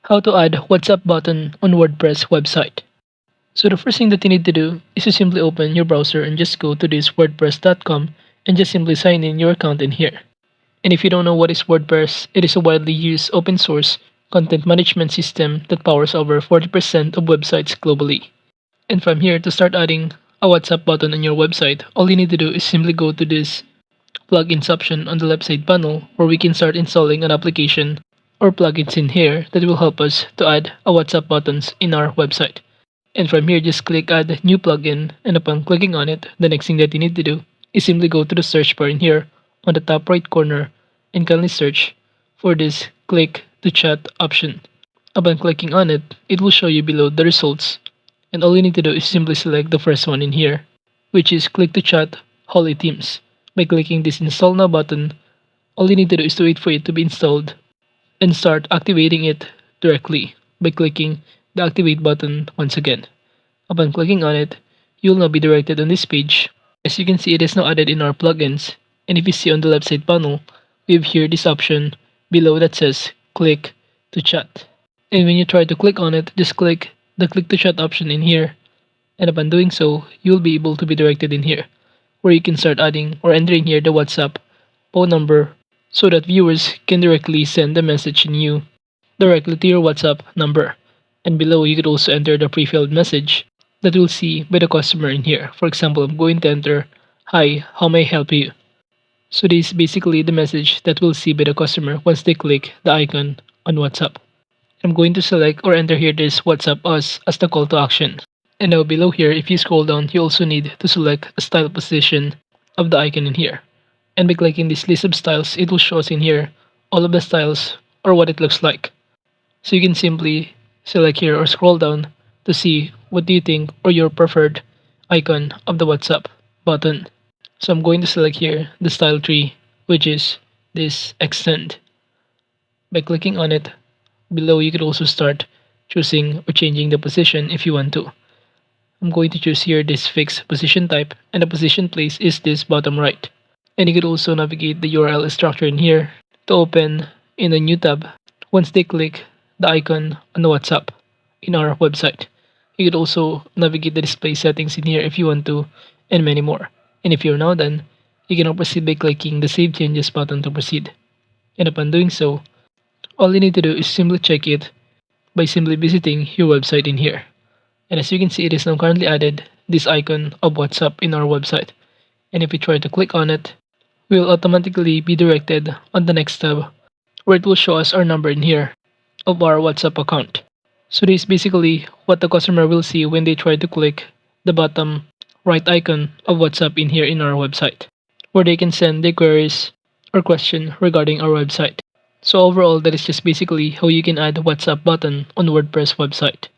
How to add WhatsApp button on WordPress website. So the first thing that you need to do is to simply open your browser and just go to this wordpress.com and just simply sign in your account in here. And if you don't know what is WordPress, it is a widely used open source content management system that powers over 40% of websites globally. And from here, to start adding a WhatsApp button on your website, all you need to do is simply go to this plugins option on the left side panel where we can start installing an application or plugins in here that will help us to add a WhatsApp buttons in our website. And from here, just click add new plugin, and upon clicking on it, the next thing that you need to do is simply go to the search bar in here on the top right corner and kindly search for this click to chat option. Upon clicking on it, it will show you below the results, and all you need to do is simply select the first one in here, which is click to chat Holy Teams. By clicking this install now button, all you need to do is to wait for it to be installed and start activating it directly by clicking the activate button once again. Upon clicking on it, you'll now be directed on this page. As you can see, it is now added in our plugins, and if you see on the left side panel, we have here this option below that says click to chat. And when you try to click on it, just click the click to chat option in here, and upon doing so, you'll be able to be directed in here, where you can start adding or entering here the WhatsApp phone number so that viewers can directly send a message in you directly to your WhatsApp number. And below, you could also enter the pre-filled message that we'll see by the customer in here. For example, I'm going to enter, "Hi, how may I help you?" So this is basically the message that we'll see by the customer once they click the icon on WhatsApp. I'm going to select or enter here this WhatsApp us as the call to action. And now below here, if you scroll down, you also need to select a style position of the icon in here. And by clicking this list of styles, it will show us in here all of the styles or what it looks like. So you can simply select here or scroll down to see what do you think or your preferred icon of the WhatsApp button. So I'm going to select here the style tree, which is this extend. By clicking on it, below you could also start choosing or changing the position if you want to. I'm going to choose here this fixed position type, and the position place is this bottom right. And you could also navigate the URL structure in here to open in a new tab once they click the icon on the WhatsApp in our website. You could also navigate the display settings in here if you want to, and many more. And if you're now done, you can now proceed by clicking the Save Changes button to proceed. And upon doing so, all you need to do is simply check it by simply visiting your website in here. And as you can see, it is now currently added this icon of WhatsApp in our website. And if we try to click on it, we will automatically be directed on the next tab where it will show us our number in here of our WhatsApp account. So this is basically what the customer will see when they try to click the bottom right icon of WhatsApp in here in our website, where they can send their queries or question regarding our website. So overall, that is just basically how you can add a WhatsApp button on WordPress website.